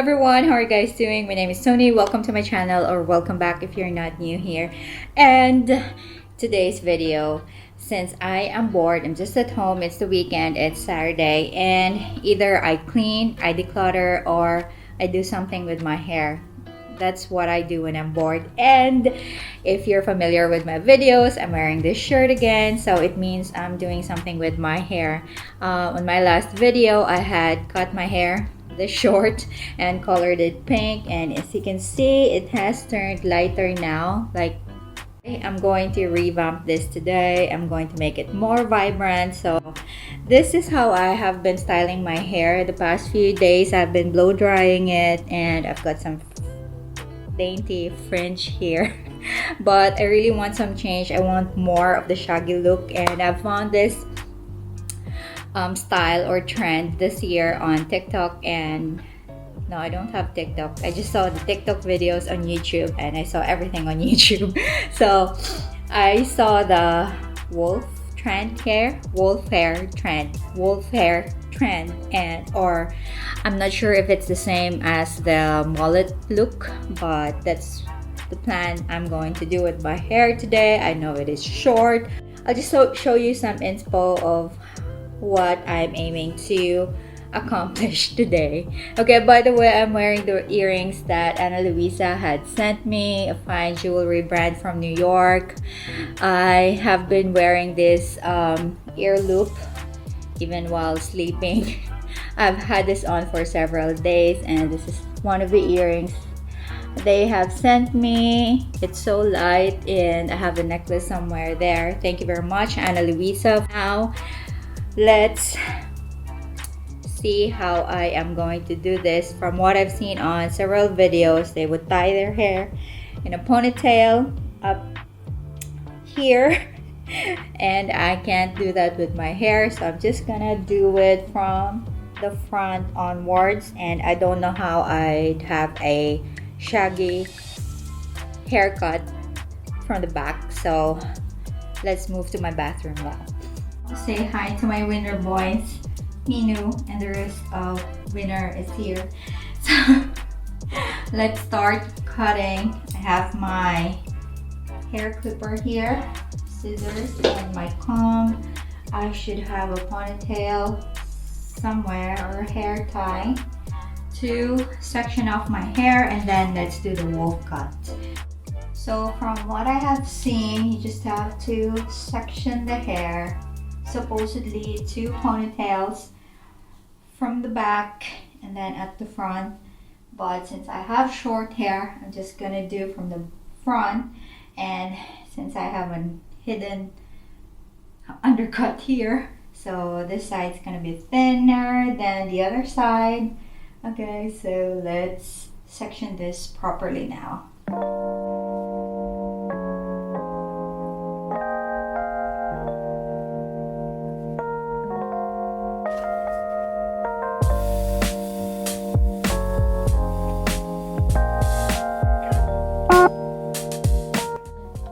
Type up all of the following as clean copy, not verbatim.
everyone, how are you guys doing? My name is Tony. Welcome to my channel, or welcome back if you're not new here. And today's video, since I am bored, I'm just at home, it's the weekend, it's Saturday, and either I clean, I declutter, or I do something with my hair. That's what I do when I'm bored. And if you're familiar with my videos, I'm wearing this shirt again, so it means I'm doing something with my hair. On my last video, I had cut my hair this short and colored it pink, and as you can see, it has turned lighter now. Like, I'm going to revamp this today. I'm going to make it more vibrant. So this is how I have been styling my hair the past few days. I've been blow drying it, and I've got some dainty fringe here. But I really want some change. I want more of the shaggy look, and I found this style or trend this year on TikTok. And no, I don't have TikTok. I just saw the TikTok videos on YouTube, and I saw everything on YouTube. So I saw the wolf hair trend, and or I'm not sure if it's the same as the mullet look, but that's the plan I'm going to do with my hair today. I know it is short. I'll just show you some inspo of what I'm aiming to accomplish today. Okay, by the way, I'm wearing the earrings that Ana Luisa had sent me, a fine jewelry brand from New York. I have been wearing this ear loop even while sleeping. I've had this on for several days, and this is one of the earrings they have sent me. It's so light, and I have a necklace somewhere there. Thank you very much, Ana Luisa. Now let's see how I am going to do this. From what I've seen on several videos, they would tie their hair in a ponytail up here, and I can't do that with my hair, so I'm just gonna do it from the front onwards. And I don't know how I'd have a shaggy haircut from the back, so let's move to my bathroom now. Say hi to my winner boys, Minu, and the rest of winner is here. So let's start cutting. I have my hair clipper here, scissors, and my comb. I should have a ponytail somewhere, or a hair tie to section off my hair, and then let's do the wolf cut. So from what I have seen, you just have to section the hair, supposedly 2 ponytails from the back and then at the front. But since I have short hair, I'm just gonna do from the front, and since I have a hidden undercut here, so this side's gonna be thinner than the other side. Okay, so let's section this properly now.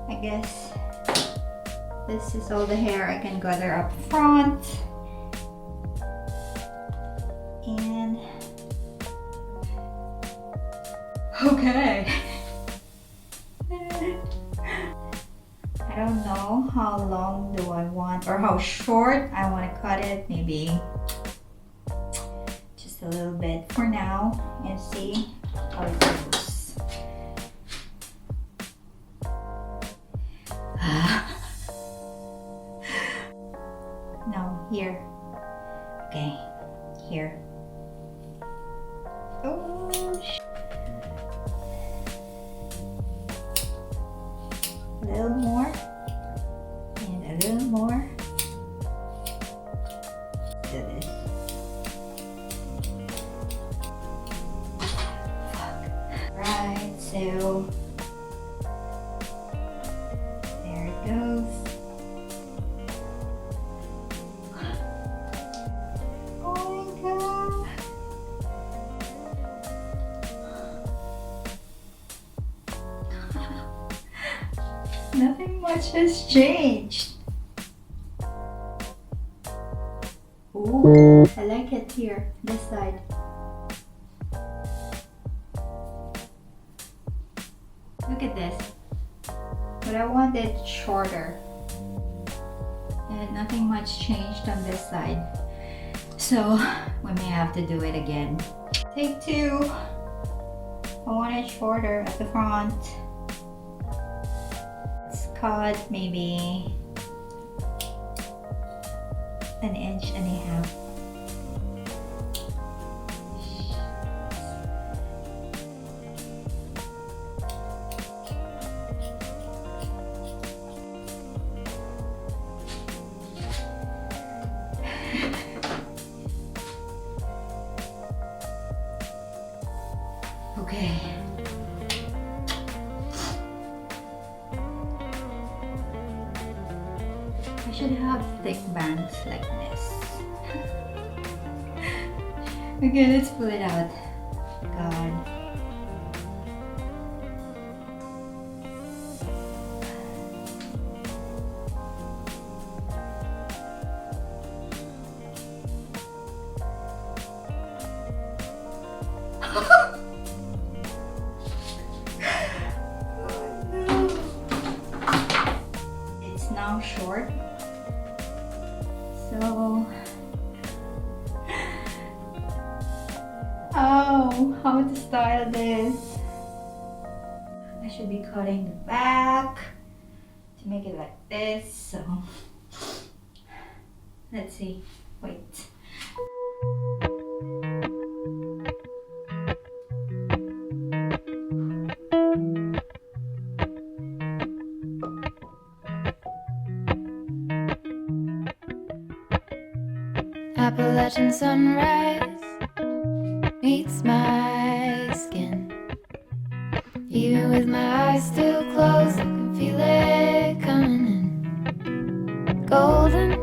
I guess this is all the hair I can gather up front. And okay. I don't know how long do I want, or how short I want to cut it. Maybe just a little bit for now, and see how it goes. No, here. Okay, here. Oh, a little more, and a little more. Do this. Right, so there it goes. Nothing much has changed. Ooh, I like it here, this side. look at this. But I want it shorter. And nothing much changed on this side. So we may have to do it again. Take two. I want it shorter at the front. Let's cut maybe 1.5 inches. Okay. I should have thick bangs like this. Okay, let's pull it out. God. Now short, so how to style this? I should be cutting the back to make it like this, so let's see. Wait. Appalachian sunrise meets my skin. Even with my eyes still closed, I can feel it coming in. Golden,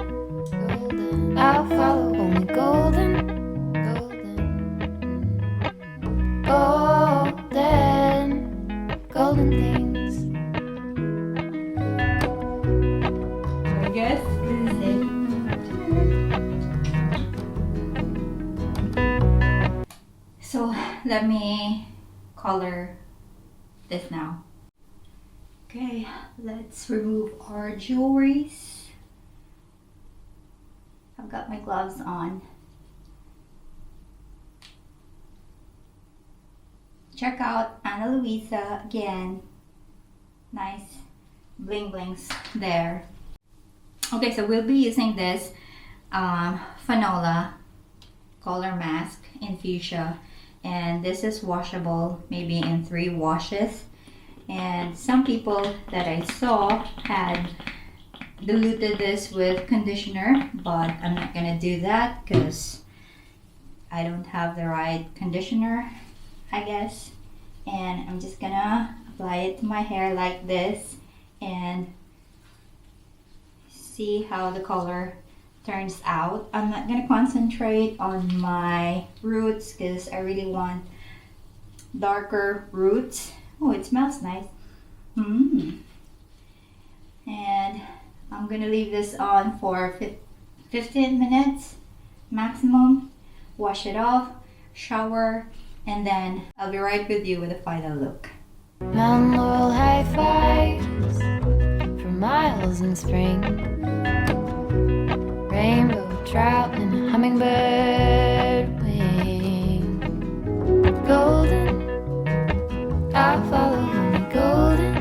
golden, I'll follow only golden, golden, golden, golden things. So I guess this is it. So let me color this now. Okay, let's remove our jewelries. I've got my gloves on. Check out Ana Luisa again. Nice bling blings there. Okay, so we'll be using this Fanola color mask in Fuschia. And this is washable, maybe in 3 washes. And some people that I saw had diluted this with conditioner, but I'm not gonna do that because I don't have the right conditioner, I guess. And I'm just gonna apply it to my hair like this and see how the color turns out. I'm not gonna concentrate on my roots because I really want darker roots. Oh, it smells nice. And I'm gonna leave this on for 15 minutes maximum. Wash it off, shower, and then I'll be right with you with the final look. Mountain laurel high fives for miles in spring. Rainbow trout and a hummingbird wing. Golden, I'll follow only golden,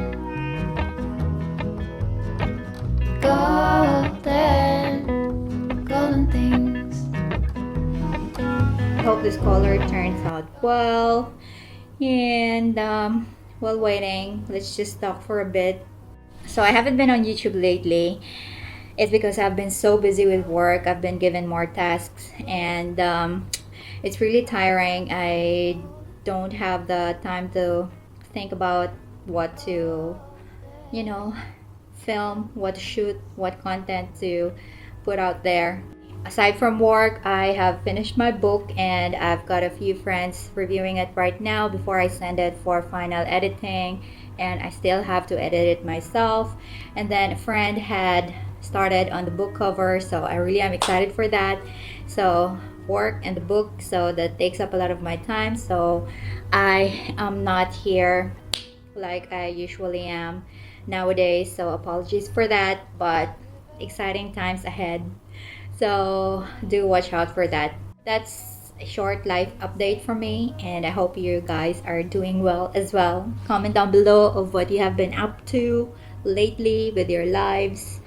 golden, golden things. I hope this color turns out well. And while waiting, let's just talk for a bit. So I haven't been on YouTube lately. It's because I've been so busy with work. I've been given more tasks and it's really tiring. I don't have the time to think about what to, film, what to shoot, what content to put out there. Aside from work, I have finished my book and I've got a few friends reviewing it right now before I send it for final editing, and I still have to edit it myself. And then a friend had started on the book cover, so I really am excited for that. So work and the book, so that takes up a lot of my time, so I am not here like I usually am nowadays, so apologies for that, but exciting times ahead, so do watch out for that. That's a short life update for me, and I hope you guys are doing well as well. Comment down below of what you have been up to lately with your lives.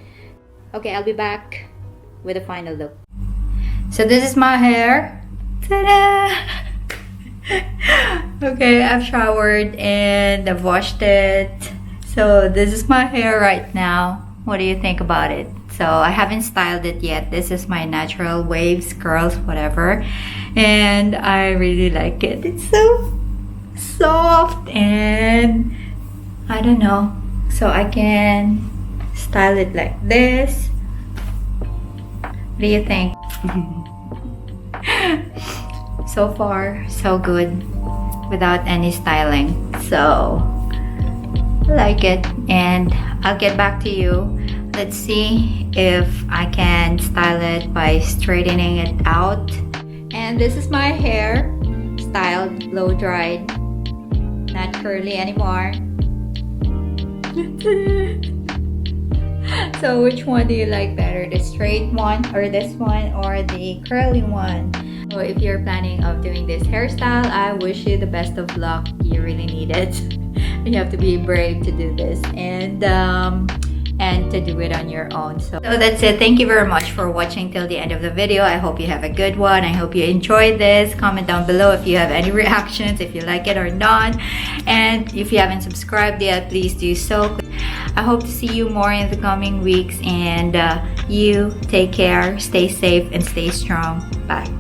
Okay, I'll be back with a final look. So this is my hair. Ta-da! Okay, I've showered and I've washed it. So this is my hair right now. What do you think about it? So I haven't styled it yet. This is my natural waves, curls, whatever. And I really like it. It's so soft and I don't know. So I can style it like this. What do you think? So far, so good without any styling. So I like it, and I'll get back to you. Let's see if I can style it by straightening it out. And this is my hair, styled, blow dried, not curly anymore. So which one do you like better, the straight one or this one or the curly one? So if you're planning of doing this hairstyle, I wish you the best of luck. You really need it. You have to be brave to do this and to do it on your own. So that's it. Thank you very much for watching till the end of the video. I hope you have a good one. I hope you enjoyed this. Comment down below if you have any reactions, if you like it or not. And if you haven't subscribed yet, please do so. I hope to see you more in the coming weeks, and you take care, stay safe, and stay strong. Bye.